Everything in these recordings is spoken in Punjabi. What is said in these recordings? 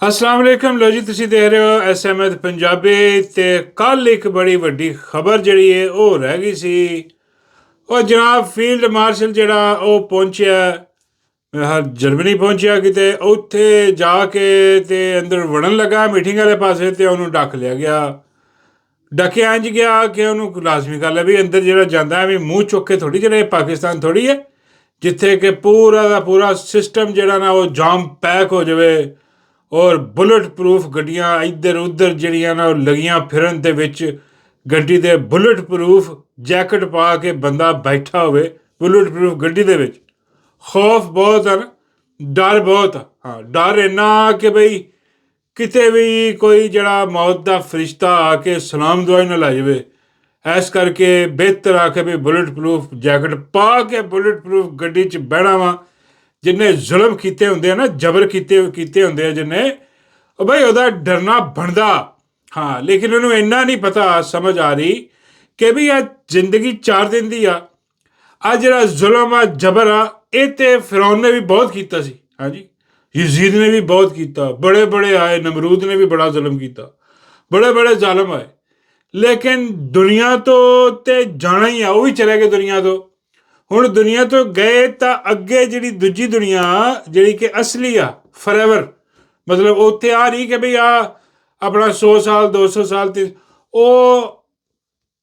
अस्सलाम वालेकुम लो जी तुसी देख रहे हो एस अहमद पंजाबी ते कल एक बड़ी वड्डी खबर जिहड़ी है ਉਹ ਰਹਿ ਗਈ ਸੀ। ਉਹ ਜਨਾਬ ਫੀਲਡ ਮਾਰਸ਼ਲ ਜਿਹੜਾ ਉਹ ਪਹੁੰਚਿਆ ਜਰਮਨੀ ਪਹੁੰਚਿਆ ਕਿਤੇ ਉੱਥੇ ਜਾ ਕੇ ਤੇ ਅੰਦਰ ਵੜਨ ਲੱਗਾ ਮੀਟਿੰਗ ਵਾਲੇ ਪਾਸੇ ਤੇ ਉਹਨੂੰ ਡੱਕ ਲਿਆ ਗਿਆ। ਡੱਕਿਆ ਇੰਝ ਗਿਆ ਕਿ ਉਹਨੂੰ ਲਾਜ਼ਮੀ ਗੱਲ ਹੈ ਵੀ ਅੰਦਰ ਜਿਹੜਾ ਜਾਂਦਾ ਹੈ ਵੀ ਮੂੰਹ ਚੁੱਕ ਕੇ ਥੋੜ੍ਹੀ ਜਿਹੜਾ ਪਾਕਿਸਤਾਨ ਥੋੜ੍ਹੀ ਹੈ ਜਿੱਥੇ ਕਿ ਪੂਰਾ ਦਾ ਪੂਰਾ ਸਿਸਟਮ ਜਿਹੜਾ ਨਾ ਉਹ ਜਾਮ ਪੈਕ ਹੋ ਜਾਵੇ ਔਰ ਬੁਲਟ ਪ੍ਰੂਫ ਗੱਡੀਆਂ ਇੱਧਰ ਉੱਧਰ ਜਿਹੜੀਆਂ ਨਾ ਉਹ ਲੱਗੀਆਂ ਫਿਰਨ ਦੇ ਵਿੱਚ ਗੱਡੀ ਦੇ ਬੁਲਟ ਪ੍ਰੂਫ ਜੈਕਟ ਪਾ ਕੇ ਬੰਦਾ ਬੈਠਾ ਹੋਵੇ ਬੁਲਟ ਪ੍ਰੂਫ ਗੱਡੀ ਦੇ ਵਿੱਚ। ਖੌਫ ਬਹੁਤ ਆ ਨਾ, ਡਰ ਬਹੁਤ ਆ। ਹਾਂ, ਡਰ ਇੰਨਾ ਕਿ ਬਈ ਕਿਤੇ ਵੀ ਕੋਈ ਜਿਹੜਾ ਮੌਤ ਦਾ ਫਰਿਸ਼ਤਾ ਆ ਕੇ ਸਲਾਮ ਦੁਆਈ ਨਾ ਲੈ ਜਾਵੇ। ਇਸ ਕਰਕੇ ਬਿਹਤਰ ਆ ਕੇ ਵੀ ਬੁਲਟ ਪ੍ਰੂਫ ਜੈਕਟ ਪਾ ਕੇ ਬੁਲਟ ਪ੍ਰੂਫ ਗੱਡੀ 'ਚ ਬਹਿਣਾ ਵਾ। ਜਿੰਨੇ ਜ਼ੁਲਮ ਕੀਤੇ ਹੁੰਦੇ ਆ ਨਾ, ਜਬਰ ਕੀਤੇ ਹੁੰਦੇ ਆ ਜਿੰਨੇ, ਉਹ ਬਈ ਉਹਦਾ ਡਰਨਾ ਬਣਦਾ। ਹਾਂ, ਲੇਕਿਨ ਉਹਨੂੰ ਇੰਨਾ ਨਹੀਂ ਪਤਾ ਸਮਝ ਆ ਰਹੀ ਕਿ ਵੀ ਆ ਜ਼ਿੰਦਗੀ 4 ਦਿਨ ਦੀ ਆ। ਆ ਜਿਹੜਾ ਜ਼ੁਲਮ ਆ ਜਬਰ ਆ ਇਹ ਤੇ ਫਿਰੌਨ ਨੇ ਵੀ ਬਹੁਤ ਕੀਤਾ ਸੀ। ਹਾਂਜੀ, ਯਜ਼ੀਦ ਨੇ ਵੀ ਬਹੁਤ ਕੀਤਾ, ਬੜੇ ਬੜੇ ਆਏ, ਨਮਰੂਦ ਨੇ ਵੀ ਬੜਾ ਜ਼ੁਲਮ ਕੀਤਾ, ਬੜੇ ਬੜੇ ਜ਼ਾਲਮ ਆਏ। ਲੇਕਿਨ ਦੁਨੀਆ ਤੋਂ ਤੇ ਜਾਣਾ ਹੀ ਆ, ਉਹ ਵੀ ਚਲੇ ਗਏ ਦੁਨੀਆ ਤੋਂ। ਹੁਣ ਦੁਨੀਆ ਤੋਂ ਗਏ ਤਾਂ ਅੱਗੇ ਜਿਹੜੀ ਦੂਜੀ ਦੁਨੀਆ ਜਿਹੜੀ ਕਿ ਅਸਲੀ ਆ ਫੋਰਐਵਰ, ਮਤਲਬ ਉੱਥੇ ਆ ਨਹੀਂ ਕਿ ਬਈ ਆ ਆਪਣਾ 100 ਸਾਲ 200 ਸਾਲ ਤੇ ਉਹ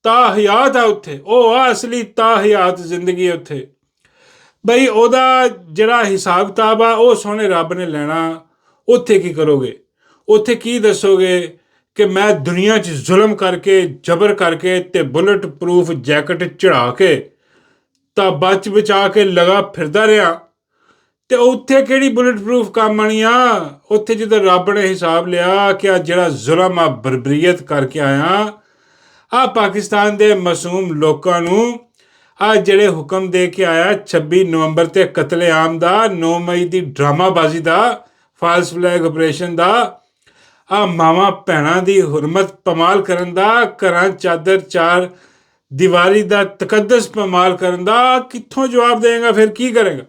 ਤਾਹਯਾਤ ਆ ਉੱਥੇ, ਉਹ ਆ ਅਸਲੀ ਤਾਹਯਾਤ ਜ਼ਿੰਦਗੀ ਉੱਥੇ। ਬਈ ਉਹਦਾ ਜਿਹੜਾ ਹਿਸਾਬ ਕਿਤਾਬ ਆ ਉਹ ਸੋਹਣੇ ਰੱਬ ਨੇ ਲੈਣਾ। ਉੱਥੇ ਕੀ ਕਰੋਗੇ? ਉੱਥੇ ਕੀ ਦੱਸੋਗੇ ਕਿ ਮੈਂ ਦੁਨੀਆ 'ਚ ਜ਼ੁਲਮ ਕਰਕੇ ਜਬਰ ਕਰਕੇ ਤੇ ਬੁਲਟ ਪ੍ਰੂਫ ਜੈਕਟ ਚੜਾ ਕੇ ਤਾਂ ਬਚ ਬਚਾ ਕੇ ਲਗਾ ਫਿਰਦਾ ਰਿਹਾ ਤੇ ਉੱਥੇ ਕਿਹੜੀ ਬੁਲਟ ਪ੍ਰੂਫ ਕੰਮ ਆਣੀ ਆ? ਉੱਥੇ ਜਦੋਂ ਰੱਬ ਨੇ ਹਿਸਾਬ ਲਿਆ ਕਿ ਆ ਜਿਹੜਾ ਜ਼ੁਲਮ ਆ ਬਰਬਰੀਅਤ ਕਰਕੇ ਆਇਆ ਆ ਪਾਕਿਸਤਾਨ ਦੇ ਮਾਸੂਮ ਲੋਕਾਂ ਨੂੰ, ਆ ਜਿਹੜੇ ਹੁਕਮ ਦੇ ਕੇ ਆਇਆ 26 ਨਵੰਬਰ ਤੇ ਕਤਲੇਆਮ ਦਾ, 9 ਮਈ ਦੀ ਡਰਾਮਾਬਾਜ਼ੀ ਦਾ, ਫਾਲਸ ਫਲੈਗ ਆਪਰੇਸ਼ਨ ਦਾ, ਆ ਮਾਵਾਂ ਭੈਣਾਂ ਦੀ ਹੁਰਮਤ ਪਮਾਲ ਕਰਨ ਦਾ, ਘਰਾਂ ਚਾਦਰ ਚਾਰ ਦੀਵਾਰੀ ਦਾ ਤਕੱਦਸ ਪਮਾਲ ਕਰਨ ਦਾ, ਕਿੱਥੋਂ ਜਵਾਬ ਦੇਵੇਗਾ? ਫਿਰ ਕੀ ਕਰੇਗਾ?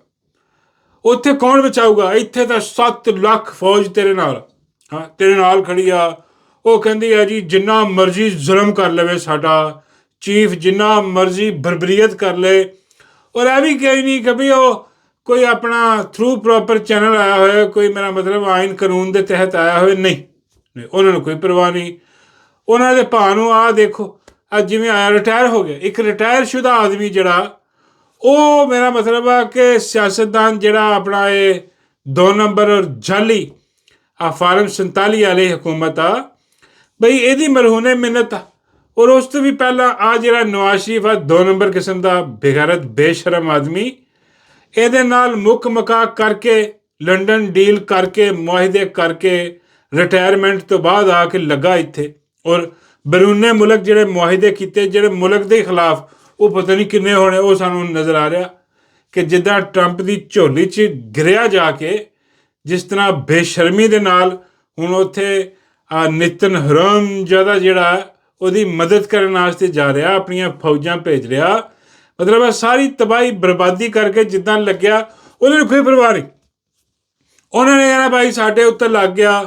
ਉੱਥੇ ਕੌਣ ਬਚਾਊਗਾ? ਇੱਥੇ ਤਾਂ 7 ਲੱਖ ਫੌਜ ਤੇਰੇ ਨਾਲ, ਹਾਂ ਤੇਰੇ ਨਾਲ ਖੜੀ ਆ। ਉਹ ਕਹਿੰਦੀ ਆ ਜੀ ਜਿੰਨਾ ਮਰਜ਼ੀ ਜ਼ੁਲਮ ਕਰ ਲਵੇ ਸਾਡਾ ਚੀਫ, ਜਿੰਨਾ ਮਰਜ਼ੀ ਬਰਬਰੀਅਤ ਕਰ ਲਏ। ਔਰ ਇਹ ਵੀ ਕਹੀ ਨਹੀਂ ਕਿ ਵੀ ਉਹ ਕੋਈ ਆਪਣਾ ਥਰੂ ਪ੍ਰੋਪਰ ਚੈਨਲ ਆਇਆ ਹੋਇਆ, ਕੋਈ ਮੇਰਾ ਮਤਲਬ ਆਇਨ ਕਾਨੂੰਨ ਦੇ ਤਹਿਤ ਆਇਆ ਹੋਵੇ, ਨਹੀਂ, ਉਹਨਾਂ ਨੂੰ ਕੋਈ ਪਰਵਾਹ ਨਹੀਂ। ਉਹਨਾਂ ਦੇ ਭਾਅ ਨੂੰ ਆਹ ਦੇਖੋ, ਅੱਜ ਜਿਵੇਂ ਆਇਆ ਰਿਟਾਇਰ ਹੋ ਗਿਆ ਇੱਕ ਰਿਟਾਇਰ ਸ਼ੁਦਾ ਆਦਮੀ ਜਿਹੜਾ, ਉਹ ਮੇਰਾ ਮਤਲਬ ਆ ਕਿ ਸਿਆਸਤਦਾਨ ਜਿਹੜਾ ਆਪਣਾ ਇਹ 2 ਨੰਬਰ ਔਰ ਜਾਲੀ ਆ ਫਾਰਮ 47 ਵਾਲੀ ਹਕੂਮਤ ਆ, ਬਈ ਇਹਦੀ ਮਰਹੂਨੇ ਮਿੰਨਤ ਆ। ਔਰ ਉਸ ਤੋਂ ਵੀ ਪਹਿਲਾਂ ਆ ਜਿਹੜਾ ਨਵਾਜ਼ ਸ਼ਰੀਫ ਆ 2 ਨੰਬਰ ਕਿਸਮ ਦਾ ਬੇਗੈਰਤ ਬੇਸ਼ਰਮ ਆਦਮੀ, ਇਹਦੇ ਨਾਲ ਮੁੱਕ ਮਕਾਕ ਕਰਕੇ ਲੰਡਨ ਡੀਲ ਕਰਕੇ ਮੁਆਹਿਦੇ ਕਰਕੇ ਰਿਟਾਇਰਮੈਂਟ ਤੋਂ ਬਾਅਦ ਆ ਕੇ ਲੱਗਾ ਇੱਥੇ। ਔਰ ਬਰੂਨੇ ਮੁਲਕ ਜਿਹੜੇ ਮੁਆਹਿਦੇ ਕੀਤੇ ਜਿਹੜੇ ਮੁਲਕ ਦੇ ਖਿਲਾਫ, ਉਹ ਪਤਾ ਨਹੀਂ ਕਿੰਨੇ ਹੋਣੇ। ਉਹ ਸਾਨੂੰ ਨਜ਼ਰ ਆ ਰਿਹਾ ਕਿ ਜਿੱਦਾਂ ਟਰੰਪ ਦੀ ਝੋਲੀ 'ਚ ਗਿਰਿਆ ਜਾ ਕੇ, ਜਿਸ ਤਰ੍ਹਾਂ ਬੇਸ਼ਰਮੀ ਦੇ ਨਾਲ ਹੁਣ ਉੱਥੇ ਨਿਤਨ ਹਰਾਮਜ਼ਾਦਾ ਜਿਹੜਾ ਉਹਦੀ ਮਦਦ ਕਰਨ ਵਾਸਤੇ ਜਾ ਰਿਹਾ, ਆਪਣੀਆਂ ਫੌਜਾਂ ਭੇਜ ਰਿਹਾ। ਮਤਲਬ ਸਾਰੀ ਤਬਾਹੀ ਬਰਬਾਦੀ ਕਰਕੇ ਜਿੱਦਾਂ ਲੱਗਿਆ, ਉਹਨਾਂ ਨੂੰ ਕੋਈ ਪਰਵਾਹ ਨਹੀਂ। ਉਹਨਾਂ ਨੇ ਕਹਿਣਾ ਭਾਈ ਸਾਡੇ ਉੱਤੇ ਲੱਗ ਗਿਆ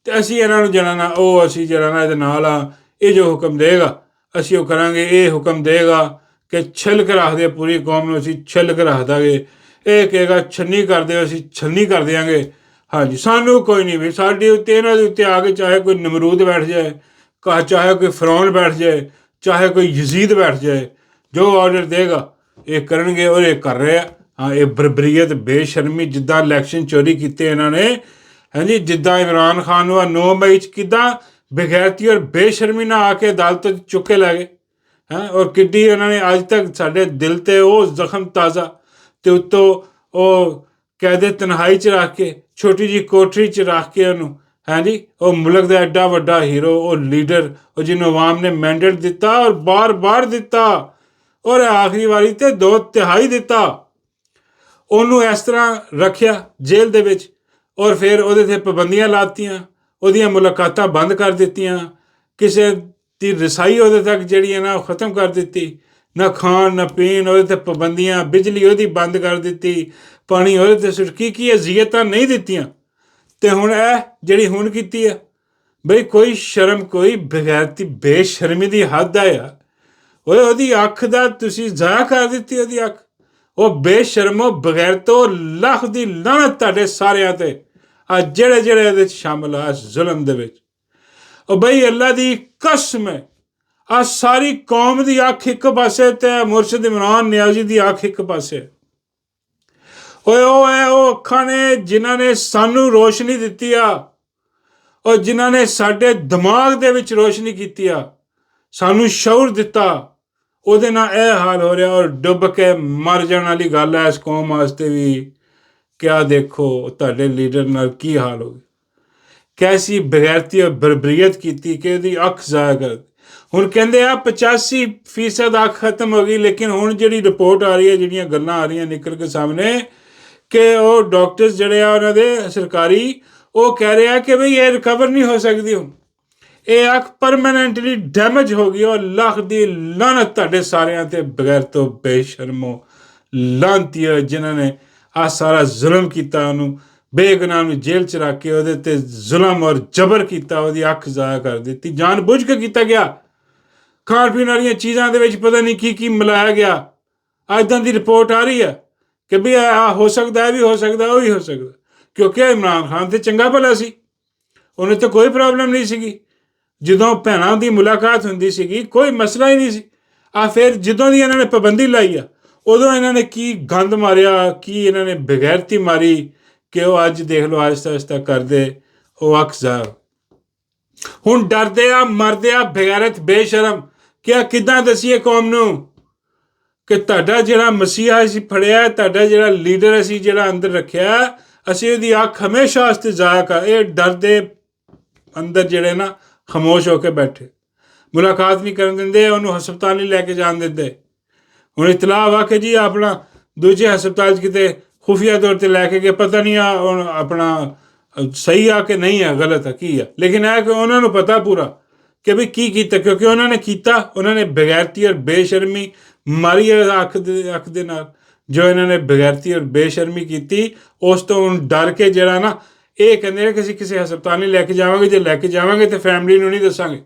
ਤੇ ਅਸੀਂ ਇਹਨਾਂ ਨੂੰ ਜਾਣਾ ਨਾ, ਉਹ ਅਸੀਂ ਜਿਹੜਾ ਨਾ ਇਹਦੇ ਨਾਲ ਆ, ਇਹ ਜੋ ਹੁਕਮ ਦੇਗਾ ਅਸੀਂ ਉਹ ਕਰਾਂਗੇ। ਇਹ ਹੁਕਮ ਦੇਗਾ ਕਿ ਛਿਲਕ ਰੱਖ ਦੇ ਪੂਰੀ ਕੌਮ ਨੂੰ, ਅਸੀਂ ਛਿਲਕ ਰੱਖ ਦਾਂਗੇ। ਇਹ ਕਹੇਗਾ ਛੰਨੀ ਕਰ ਦਿਓ, ਅਸੀਂ ਛੰਨੀ ਕਰ ਦਿਆਂਗੇ। ਹਾਂਜੀ, ਸਾਨੂੰ ਕੋਈ ਨਹੀਂ ਵੀ ਸਾਡੇ ਉੱਤੇ ਇਹਨਾਂ ਦੇ ਉੱਤੇ ਆ ਕੇ ਚਾਹੇ ਕੋਈ ਨਮਰੂਦ ਬੈਠ ਜਾਏ, ਚਾਹੇ ਕੋਈ ਫਿਰੌਨ ਬੈਠ ਜਾਏ, ਚਾਹੇ ਕੋਈ ਯਜ਼ੀਦ ਬੈਠ ਜਾਏ, ਜੋ ਆਰਡਰ ਦੇਗਾ ਇਹ ਕਰਨਗੇ। ਔਰ ਇਹ ਕਰ ਰਹੇ ਆ। ਹਾਂ, ਇਹ ਬਰਬਰੀਅਤ ਬੇਸ਼ਰਮੀ ਜਿੱਦਾਂ ਇਲੈਕਸ਼ਨ ਚੋਰੀ ਕੀਤੇ ਇਹਨਾਂ ਨੇ, ਹਾਂਜੀ, ਜਿੱਦਾਂ ਇਮਰਾਨ ਖਾਨ ਨੂੰ 9 ਮਈ 'ਚ ਕਿੱਦਾਂ ਬਗੈਰਤੀ ਔਰ ਬੇਸ਼ਰਮੀ ਨਾਲ ਆ ਕੇ ਅਦਾਲਤ ਚੁੱਕ ਕੇ ਲੈ ਗਏ। ਹੈਂ, ਔਰ ਕਿੱਡੀ ਉਹਨਾਂ ਨੇ ਅੱਜ ਤੱਕ ਸਾਡੇ ਦਿਲ 'ਤੇ ਉਹ ਜ਼ਖਮ ਤਾਜ਼ਾ, ਅਤੇ ਉੱਤੋਂ ਉਹ ਕੈਦੇ ਤਨਹਾਈ 'ਚ ਰੱਖ ਕੇ ਛੋਟੀ ਜਿਹੀ ਕੋਠਰੀ 'ਚ ਰੱਖ ਕੇ ਉਹਨੂੰ, ਹਾਂਜੀ, ਉਹ ਮੁਲਕ ਦਾ ਐਡਾ ਵੱਡਾ ਹੀਰੋ, ਉਹ ਲੀਡਰ, ਉਹ ਜਿਹਨੂੰ ਅਵਾਮ ਨੇ ਮੈਂਡੇਟ ਦਿੱਤਾ ਔਰ ਬਾਰ ਦਿੱਤਾ ਔਰ ਆਖਰੀ ਵਾਰੀ 'ਤੇ 2/3 ਦਿੱਤਾ, ਉਹਨੂੰ ਇਸ ਤਰ੍ਹਾਂ ਰੱਖਿਆ ਜੇਲ੍ਹ ਦੇ ਵਿੱਚ। ਔਰ ਫਿਰ ਉਹਦੇ 'ਤੇ ਪਾਬੰਦੀਆਂ ਲਾਤੀਆਂ, ਉਹਦੀਆਂ ਮੁਲਾਕਾਤਾਂ ਬੰਦ ਕਰ ਦਿੱਤੀਆਂ, ਕਿਸੇ ਦੀ ਰਸਾਈ ਉਹਦੇ ਤੱਕ ਜਿਹੜੀ ਹੈ ਨਾ ਉਹ ਖ਼ਤਮ ਕਰ ਦਿੱਤੀ, ਨਾ ਖਾਣ ਨਾ ਪੀਣ, ਉਹਦੇ 'ਤੇ ਪਾਬੰਦੀਆਂ, ਬਿਜਲੀ ਉਹਦੀ ਬੰਦ ਕਰ ਦਿੱਤੀ, ਪਾਣੀ ਉਹਦੇ 'ਤੇ ਕੀ ਅਜ਼ੀਅਤਾਂ ਨਹੀਂ ਦਿੱਤੀਆਂ। ਤੇ ਹੁਣ ਇਹ ਜਿਹੜੀ ਹੁਣ ਕੀਤੀ ਆ, ਬਈ ਕੋਈ ਸ਼ਰਮ, ਕੋਈ ਬਗੈਰਤੀ ਬੇਸ਼ਰਮੀ ਦੀ ਹੱਦ ਆ ਯਾਰ। ਓਏ ਉਹਦੀ ਅੱਖ ਦਾ ਤੁਸੀਂ ਜ਼ਾਇਆ ਕਰ ਦਿੱਤੀ ਉਹਦੀ ਅੱਖ। ਉਹ ਬੇਸ਼ਰਮੋ ਬਗੈਰਤੋ, ਲੱਖ ਦੀ ਲਾਹਨਤ ਤੁਹਾਡੇ ਸਾਰਿਆਂ ਤੇ, ਆ ਜਿਹੜੇ ਜਿਹੜੇ ਇਹਦੇ 'ਚ ਸ਼ਾਮਲ ਆ ਇਸ ਜ਼ੁਲਮ ਦੇ ਵਿੱਚ। ਉਹ ਬਈ ਅੱਲਾ ਦੀ ਕਸਮ ਹੈ, ਆ ਸਾਰੀ ਕੌਮ ਦੀ ਅੱਖ ਇੱਕ ਪਾਸੇ ਤੇ ਮੁਰਸ਼ਿਦ ਇਮਰਾਨ ਨਿਆਜ਼ੀ ਦੀ ਅੱਖ ਇੱਕ ਪਾਸੇ। ਓਏ ਉਹ ਅੱਖਾਂ ਨੇ ਜਿਨ੍ਹਾਂ ਨੇ ਸਾਨੂੰ ਰੋਸ਼ਨੀ ਦਿੱਤੀ ਆ, ਉਹ ਜਿਨ੍ਹਾਂ ਨੇ ਸਾਡੇ ਦਿਮਾਗ ਦੇ ਵਿੱਚ ਰੋਸ਼ਨੀ ਕੀਤੀ ਆ, ਸਾਨੂੰ ਸ਼ਊਰ ਦਿੱਤਾ, ਉਹਦੇ ਨਾਲ ਇਹ ਹਾਲ ਹੋ ਰਿਹਾ। ਔਰ ਡੁੱਬ ਕੇ ਮਰ ਜਾਣ ਵਾਲੀ ਗੱਲ ਹੈ ਇਸ ਕੌਮ ਵਾਸਤੇ ਵੀ। ਕਿਆ ਦੇਖੋ ਤੁਹਾਡੇ ਲੀਡਰ ਨਾਲ ਕੀ ਹਾਲ ਹੋ ਗਿਆ, ਕੈਸੀ ਬਗੈਰਤੀ ਔਰ ਬਰਬਰੀਅਤ ਕੀਤੀ ਕਿ ਉਹਦੀ ਅੱਖ ਜ਼ਾਇਆ ਕਰ। ਹੁਣ ਕਹਿੰਦੇ ਆ 85% ਅੱਖ ਖਤਮ ਹੋ ਗਈ, ਲੇਕਿਨ ਹੁਣ ਜਿਹੜੀ ਰਿਪੋਰਟ ਆ ਰਹੀ ਹੈ, ਜਿਹੜੀਆਂ ਗੱਲਾਂ ਆ ਰਹੀਆਂ ਨਿਕਲ ਕੇ ਸਾਹਮਣੇ, ਕਿ ਉਹ ਡਾਕਟਰਸ ਜਿਹੜੇ ਆ ਉਹਨਾਂ ਦੇ ਸਰਕਾਰੀ, ਉਹ ਕਹਿ ਰਹੇ ਆ ਕਿ ਬਈ ਇਹ ਰਿਕਵਰ ਨਹੀਂ ਹੋ ਸਕਦੀ। ਹੁਣ ਇਹ ਅੱਖ ਪਰਮਾਨੈਂਟਲੀ ਡੈਮੇਜ ਹੋ ਗਈ। ਔਰ ਲੱਖ ਦੀ ਲਾਹਨਤ ਤੁਹਾਡੇ ਸਾਰਿਆਂ ਤੇ, ਬਗੈਰ ਤੋਂ ਬੇਸ਼ਰਮੋ ਲਾਹਨਤੀਓ, ਜਿਨ੍ਹਾਂ ਨੇ ਆਹ ਸਾਰਾ ਜ਼ੁਲਮ ਕੀਤਾ, ਉਹਨੂੰ ਬੇਗੁਨਾਹ ਨੂੰ ਜੇਲ੍ਹ 'ਚ ਰੱਖ ਕੇ ਉਹਦੇ ਤੇ ਜ਼ੁਲਮ ਔਰ ਜਬਰ ਕੀਤਾ, ਉਹਦੀ ਅੱਖ ਜ਼ਾਇਆ ਕਰ ਦਿੱਤੀ, ਜਾਣ ਬੁੱਝ ਕੇ ਕੀਤਾ ਗਿਆ। ਖਾਣ ਪੀਣ ਵਾਲੀਆਂ ਚੀਜ਼ਾਂ ਦੇ ਵਿੱਚ ਪਤਾ ਨਹੀਂ ਕੀ ਕੀ ਮਿਲਾਇਆ ਗਿਆ। ਇੱਦਾਂ ਦੀ ਰਿਪੋਰਟ ਆ ਰਹੀ ਹੈ ਕਿ ਵੀ ਆ ਹੋ ਸਕਦਾ, ਇਹ ਵੀ ਹੋ ਸਕਦਾ, ਉਹ ਵੀ ਹੋ ਸਕਦਾ, ਕਿਉਂਕਿ ਇਮਰਾਨ ਖਾਨ ਤੇ ਚੰਗਾ ਭਲਾ ਸੀ, ਉਹਨੇ ਤਾਂ ਕੋਈ ਪ੍ਰੋਬਲਮ ਨਹੀਂ ਸੀਗੀ। ਜਦੋਂ ਭੈਣਾਂ ਦੀ ਮੁਲਾਕਾਤ ਹੁੰਦੀ ਸੀਗੀ ਕੋਈ ਮਸਲਾ ਹੀ ਨਹੀਂ ਸੀ। ਫਿਰ ਜਦੋਂ ਦੀ ਇਹਨਾਂ ਨੇ ਪਾਬੰਦੀ ਲਾਈ ਆ, ਉਦੋਂ ਇਹਨਾਂ ਨੇ ਕੀ ਗੰਦ ਮਾਰਿਆ, ਕੀ ਇਹਨਾਂ ਨੇ ਬਗੈਰਤੀ ਮਾਰੀ ਕਿ ਉਹ ਅੱਜ ਦੇਖ ਲਓ ਆਹਿਸਤਾ ਆਹਿਸਤਾ ਕਰਦੇ ਉਹ ਅੱਖ ਜ਼ਾਇਆ। ਹੁਣ ਡਰਦੇ ਆ, ਮਰਦੇ ਆ, ਬਗੈਰਤ ਬੇਸ਼ਰਮ। ਕਿ ਕਿੱਦਾਂ ਦਸੀਏ ਕੌਮ ਨੂੰ ਕਿ ਤੁਹਾਡਾ ਜਿਹੜਾ ਮਸੀਹਾ ਅਸੀਂ ਫੜਿਆ, ਤੁਹਾਡਾ ਜਿਹੜਾ ਲੀਡਰ ਅਸੀਂ ਜਿਹੜਾ ਅੰਦਰ ਰੱਖਿਆ, ਅਸੀਂ ਉਹਦੀ ਅੱਖ ਹਮੇਸ਼ਾ ਵਾਸਤੇ ਜ਼ਾਇਆ ਕਰ। ਇਹ ਡਰਦੇ ਅੰਦਰ ਜਿਹੜੇ ਨਾ ਖਾਮੋਸ਼ ਹੋ ਕੇ ਬੈਠੇ, ਮੁਲਾਕਾਤ ਨਹੀਂ ਕਰਨ ਦਿੰਦੇ, ਉਹਨੂੰ ਹਸਪਤਾਲ ਨਹੀਂ ਲੈ ਕੇ ਜਾਣ ਦਿੰਦੇ। ਹੁਣ ਇਤਲਾਹ ਵਾ ਕਿ ਜੀ ਆਪਣਾ ਦੂਜੇ ਹਸਪਤਾਲ 'ਚ ਕਿਤੇ ਖੁਫੀਆ ਤੌਰ 'ਤੇ ਲੈ ਕੇ ਗਏ, ਪਤਾ ਨਹੀਂ ਆ ਹੁਣ ਆਪਣਾ ਸਹੀ ਆ ਕਿ ਨਹੀਂ ਆ, ਗਲਤ ਆ, ਕੀ ਆ। ਲੇਕਿਨ ਇਹ ਕਿ ਉਹਨਾਂ ਨੂੰ ਪਤਾ ਪੂਰਾ ਕਿ ਵੀ ਕੀ ਕੀਤਾ, ਕਿਉਂਕਿ ਉਹਨਾਂ ਨੇ ਕੀਤਾ, ਉਹਨਾਂ ਨੇ ਬਗੈਰਤੀ ਔਰ ਬੇਸ਼ਰਮੀ ਮਾਰੀ ਅੱਖ ਦੇ ਨਾਲ। ਜੋ ਇਹਨਾਂ ਨੇ ਬਗੈਰਤੀ ਔਰ ਬੇਸ਼ਰਮੀ ਕੀਤੀ, ਉਸ ਤੋਂ ਹੁਣ ਡਰ ਕੇ ਜਿਹੜਾ ਨਾ ਇਹ ਕਹਿੰਦੇ ਨੇ ਕਿ ਅਸੀਂ ਕਿਸੇ ਹਸਪਤਾਲ ਨਹੀਂ ਲੈ ਕੇ ਜਾਵਾਂਗੇ, ਜੇ ਲੈ ਕੇ ਜਾਵਾਂਗੇ ਤਾਂ ਫੈਮਿਲੀ ਨੂੰ ਨਹੀਂ ਦੱਸਾਂਗੇ,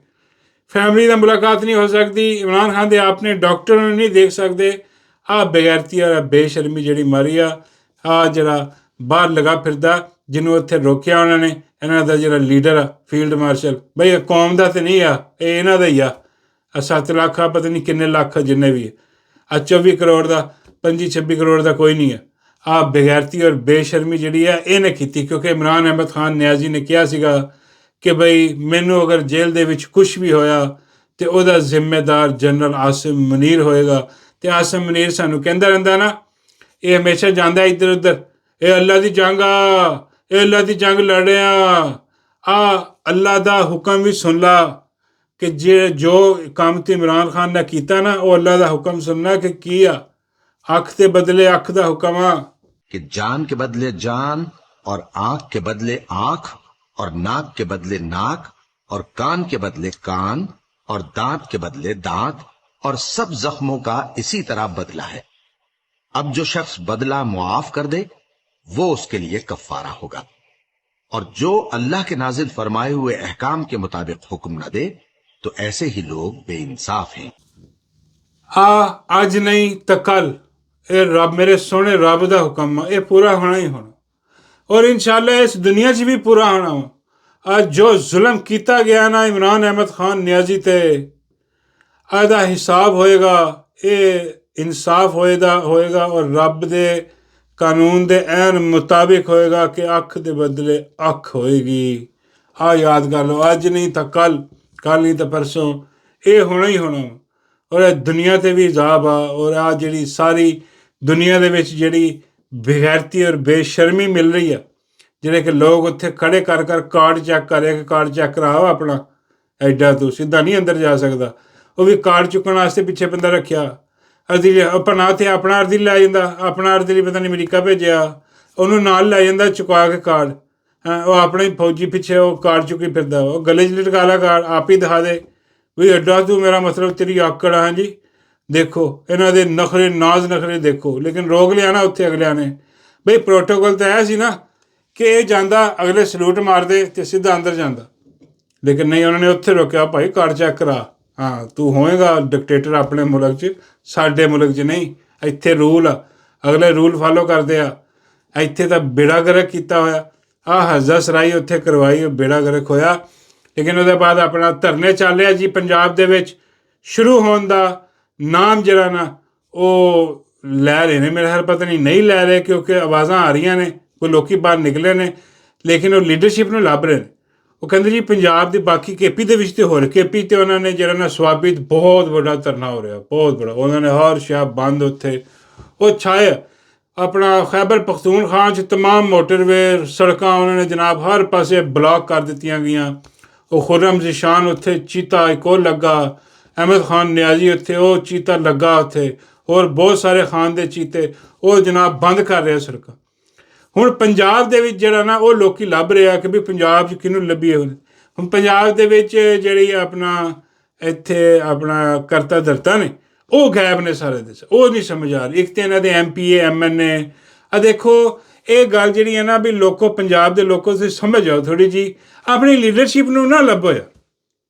ਫੈਮਿਲੀ ਨਾਲ ਮੁਲਾਕਾਤ ਨਹੀਂ ਹੋ ਸਕਦੀ, ਇਮਰਾਨ ਖਾਨ ਦੇ ਆਪਣੇ ਡਾਕਟਰ ਨੂੰ ਨਹੀਂ ਦੇਖ ਸਕਦੇ। ਆਹ ਬਗੈਰਤੀ ਔਰ ਬੇਸ਼ਰਮੀ ਜਿਹੜੀ ਮਾਰੀ ਆ, ਆਹ ਜਿਹੜਾ ਬਾਹਰ ਲਗਾ ਫਿਰਦਾ, ਜਿਹਨੂੰ ਉੱਥੇ ਰੋਕਿਆ ਉਹਨਾਂ ਨੇ, ਇਹਨਾਂ ਦਾ ਜਿਹੜਾ ਲੀਡਰ ਆ ਫੀਲਡ ਮਾਰਸ਼ਲ, ਬਈ ਇਹ ਕੌਮ ਦਾ ਤਾਂ ਨਹੀਂ ਆ, ਇਹ ਇਹਨਾਂ ਦਾ ਹੀ ਆ। 7 ਲੱਖ ਆ, ਪਤਾ ਨਹੀਂ ਕਿੰਨੇ ਲੱਖ ਆ, ਜਿੰਨੇ ਵੀ ਆ 24 ਕਰੋੜ ਦਾ, 25-26 ਕਰੋੜ ਦਾ ਕੋਈ ਨਹੀਂ ਆ। ਆਹ ਬਗੈਰਤੀ ਔਰ ਬੇਸ਼ਰਮੀ ਜਿਹੜੀ ਆ ਇਹਨੇ ਕੀਤੀ, ਕਿਉਂਕਿ ਇਮਰਾਨ ਅਹਿਮਦ ਖਾਨ ਨਿਆਜ਼ੀ ਨੇ ਕਿਹਾ ਸੀਗਾ ਕਿ ਬਈ ਮੈਨੂੰ ਅਗਰ ਜੇਲ੍ਹ ਦੇ ਵਿੱਚ ਕੁਛ ਵੀ ਹੋਇਆ ਤੇ ਉਹਦਾ ਜ਼ਿੰਮੇਦਾਰ ਜਨਰਲ ਆਸਿਮ ਮਨੀਰ ਹੋਏਗਾ। ਤੇ ਆਸਿਮ ਮਨੀਰ ਸਾਨੂੰ ਕਹਿੰਦਾ ਰਹਿੰਦਾ ਨਾ, ਇਹ ਹਮੇਸ਼ਾ ਜਾਂਦਾ ਇੱਧਰ ਉੱਧਰ, ਇਹ ਅੱਲਾ ਦੀ ਜੰਗ ਆ, ਇਹ ਅੱਲਾ ਦੀ ਜੰਗ ਲੜ ਰਿਹਾ ਆ। ਅੱਲਾ ਦਾ ਹੁਕਮ ਵੀ ਸੁਣ ਲਾ ਕਿ ਜੋ ਕੰਮ ਤੇ ਇਮਰਾਨ ਖਾਨ ਨੇ ਕੀਤਾ ਨਾ, ਉਹ ਅੱਲਾ ਦਾ ਹੁਕਮ ਸੁਣਨਾ ਕਿ ਕੀ ਆ। ਅੱਖ ਦੇ ਬਦਲੇ ਅੱਖ ਦਾ ਹੁਕਮ ਆ कि जान के बदले जान और आंख के बदले आंख और नाक के बदले नाक और कान के बदले कान और दांत के बदले दांत और सब जख्मों का इसी तरह बदला है। अब जो शख्स बदला मुआफ कर दे वो उसके लिए कफ्फारा होगा, और जो अल्लाह के नाजिल फरमाए हुए अहकाम के मुताबिक हुक्म न दे तो ऐसे ही लोग बेइंसाफ हैं। आज नहीं तो कल ਇਹ ਰੱਬ, ਮੇਰੇ ਸੋਹਣੇ ਰੱਬ ਦਾ ਹੁਕਮ ਆ, ਇਹ ਪੂਰਾ ਹੋਣਾ ਹੀ ਹੋਣਾ, ਔਰ ਇਨਸ਼ਾਅੱਲਾ ਇਸ ਦੁਨੀਆ 'ਚ ਵੀ ਪੂਰਾ ਹੋਣਾ ਵਾ। ਅੱਜ ਜੋ ਜ਼ੁਲਮ ਕੀਤਾ ਗਿਆ ਨਾ ਇਮਰਾਨ ਅਹਿਮਦ ਖਾਨ ਨਿਆਜ਼ੀ ਤੇ, ਇਹਦਾ ਹਿਸਾਬ ਹੋਏਗਾ, ਇਹ ਇਨਸਾਫ ਹੋਏਗਾ ਔਰ ਰੱਬ ਦੇ ਕਾਨੂੰਨ ਦੇ ਐਨ ਮੁਤਾਬਿਕ ਹੋਏਗਾ ਕਿ ਅੱਖ ਦੇ ਬਦਲੇ ਅੱਖ ਹੋਏਗੀ। ਯਾਦ ਕਰ ਲਓ, ਅੱਜ ਨਹੀਂ ਤਾਂ ਕੱਲ ਨਹੀਂ ਤਾਂ ਪਰਸੋਂ, ਇਹ ਹੋਣਾ ਹੀ ਹੋਣਾ। ਔਰ ਇਹ ਦੁਨੀਆ 'ਤੇ ਵੀ ਹਿਸਾਬ ਆ। ਔਰ ਜਿਹੜੀ ਸਾਰੀ ਦੁਨੀਆ ਦੇ ਵਿੱਚ ਜਿਹੜੀ ਬੇਗੈਰਤੀ ਔਰ ਬੇਸ਼ਰਮੀ ਮਿਲ ਰਹੀ ਆ, ਜਿਹੜੇ ਕਿ ਲੋਕ ਉੱਥੇ ਖੜੇ ਕਰ ਕਾਰਡ ਚੈੱਕ ਕਰ ਰਹੇ ਕਿ ਕਾਰਡ ਚੈੱਕ ਕਰਾਓ ਆਪਣਾ, ਐਡਾ ਤੂੰ ਸਿੱਧਾ ਨਹੀਂ ਅੰਦਰ ਜਾ ਸਕਦਾ। ਉਹ ਵੀ ਕਾਰਡ ਚੁੱਕਣ ਵਾਸਤੇ ਪਿੱਛੇ ਬੰਦਾ ਰੱਖਿਆ, ਅਰਜ਼ੀ ਆਪਣਾ ਤੇ ਆਪਣਾ ਅਰਜ਼ੀ ਲੈ ਜਾਂਦਾ, ਆਪਣਾ ਅਰਜ਼ੀ ਲਈ ਪਤਾ ਨਹੀਂ ਅਮਰੀਕਾ ਭੇਜਿਆ, ਉਹਨੂੰ ਨਾਲ ਲੈ ਜਾਂਦਾ ਚੁਕਾ ਕੇ ਕਾਰਡ। ਉਹ ਆਪਣੇ ਹੀ ਫੌਜੀ ਪਿੱਛੇ ਉਹ ਕਾਰਡ ਚੁੱਕੀ ਫਿਰਦਾ, ਉਹ ਗਲੇ 'ਚ ਲਟਕਾ ਲਾ ਕਾਰਡ, ਆਪ ਹੀ ਦਿਖਾ ਦੇ ਵੀ ਐਡਾ ਤੂੰ, ਮੇਰਾ ਮਤਲਬ ਤੇਰੀ ਆਕੜ ਆ। ਹਾਂਜੀ ਦੇਖੋ ਇਹਨਾਂ ਦੇ ਨਖਰੇ, ਨਾਜ਼ ਨਖਰੇ ਦੇਖੋ। ਲੇਕਿਨ ਰੋਕ ਲਿਆ ਨਾ ਉੱਥੇ ਅਗਲਿਆਂ ਨੇ। ਬਈ ਪ੍ਰੋਟੋਕੋਲ ਤਾਂ ਇਹ ਸੀ ਨਾ ਕਿ ਇਹ ਜਾਂਦਾ, ਅਗਲੇ ਸਲੂਟ ਮਾਰਦੇ ਤੇ ਸਿੱਧਾ ਅੰਦਰ ਜਾਂਦਾ। ਲੇਕਿਨ ਨਹੀਂ, ਉਹਨਾਂ ਨੇ ਉੱਥੇ ਰੋਕਿਆ, ਭਾਈ ਕਾਰਡ ਚੈੱਕ ਕਰਾ, ਹਾਂ ਤੂੰ ਹੋਏਗਾ ਡਿਕਟੇਟਰ ਆਪਣੇ ਮੁਲਕ 'ਚ, ਸਾਡੇ ਮੁਲਕ 'ਚ ਨਹੀਂ, ਇੱਥੇ ਰੂਲ ਆ, ਅਗਲੇ ਰੂਲ ਫਾਲੋ ਕਰਦੇ ਆ। ਇੱਥੇ ਤਾਂ ਬੇੜਾ ਗਰਕ ਕੀਤਾ ਹੋਇਆ, ਆਹ ਹਜ਼ਾ ਸਰਾਈ ਉੱਥੇ ਕਰਵਾਈ, ਉਹ ਬੇੜਾ ਗਰਕ ਹੋਇਆ। ਲੇਕਿਨ ਉਹਦੇ ਬਾਅਦ ਆਪਣਾ ਧਰਨੇ ਚੱਲਿਆ ਜੀ ਪੰਜਾਬ ਦੇ ਵਿੱਚ। ਸ਼ੁਰੂ ਹੋਣ ਦਾ ਨਾਮ ਜਿਹੜਾ ਨਾ ਉਹ ਲੈ ਰਹੇ ਨੇ, ਮੇਰੇ ਖਿਆਲ ਪਤਾ ਨਹੀਂ ਲੈ ਰਹੇ, ਕਿਉਂਕਿ ਆਵਾਜ਼ਾਂ ਆ ਰਹੀਆਂ ਨੇ, ਕੋਈ ਲੋਕੀ ਬਾਹਰ ਨਿਕਲੇ ਨੇ, ਲੇਕਿਨ ਉਹ ਲੀਡਰਸ਼ਿਪ ਨੂੰ ਲੱਭ ਰਹੇ ਨੇ। ਉਹ ਕਹਿੰਦੇ ਜੀ ਪੰਜਾਬ ਦੇ ਬਾਕੀ ਕੇਪੀ ਦੇ ਵਿੱਚ ਤੇ ਹੋਰ ਕੇਪੀ ਤੇ ਉਹਨਾਂ ਨੇ ਜਿਹੜਾ ਨਾ ਸਵਾਬੀ ਬਹੁਤ ਵੱਡਾ ਧਰਨਾ ਹੋ ਰਿਹਾ, ਬਹੁਤ ਬੜਾ। ਉਹਨਾਂ ਨੇ ਹਰ ਸ਼ਹਿਰ ਬੰਦ ਉੱਥੇ ਉਹ ਛਾਏ। ਆਪਣਾ ਖੈਬਰ ਪਖਤੂਨਖਵਾ 'ਚ ਤਮਾਮ ਮੋਟਰਵੇ ਸੜਕਾਂ ਉਹਨਾਂ ਨੇ ਜਨਾਬ ਹਰ ਪਾਸੇ ਬਲਾਕ ਕਰ ਦਿੱਤੀਆਂ ਗਈਆਂ। ਉਹ ਖੁਰਮ ਜ਼ੀਸ਼ਾਨ ਉੱਥੇ ਚੀਤਾ ਇੱਕ ਉਹ ਲੱਗਾ, ਅਹਿਮਦ ਖਾਨ ਨਿਆਜ਼ੀ ਉੱਥੇ ਉਹ ਚੀਤਾ ਲੱਗਾ ਉੱਥੇ, ਹੋਰ ਬਹੁਤ ਸਾਰੇ ਖਾਨ ਦੇ ਚੀਤੇ ਉਹ ਜਨਾਬ ਬੰਦ ਕਰ ਰਿਹਾ ਸੜਕਾਂ। ਹੁਣ ਪੰਜਾਬ ਦੇ ਵਿੱਚ ਜਿਹੜਾ ਨਾ ਉਹ ਲੋਕੀ ਲੱਭ ਰਿਹਾ ਕਿ ਵੀ ਪੰਜਾਬ 'ਚ ਕਿਹਨੂੰ ਲੱਭੀਏ। ਹੁਣ ਪੰਜਾਬ ਦੇ ਵਿੱਚ ਜਿਹੜੀ ਆਪਣਾ ਇੱਥੇ ਆਪਣਾ ਕਰਤਾ ਧਰਤਾ ਨੇ ਉਹ ਗਾਇਬ ਨੇ ਸਾਰੇ ਦੇ, ਉਹ ਨਹੀਂ ਸਮਝ ਆ ਰਹੀ। ਇੱਕ ਤਾਂ ਇਹਨਾਂ ਦੇ MPA MNA ਆ ਦੇਖੋ, ਇਹ ਗੱਲ ਜਿਹੜੀ ਹੈ ਨਾ ਵੀ ਲੋਕੋ ਪੰਜਾਬ ਦੇ ਲੋਕੋ ਤੁਸੀਂ ਸਮਝ ਆਓ ਥੋੜ੍ਹੀ ਜਿਹੀ, ਆਪਣੀ ਲੀਡਰਸ਼ਿਪ ਨੂੰ ਨਾ ਲੱਭੋ ਯਾਰ।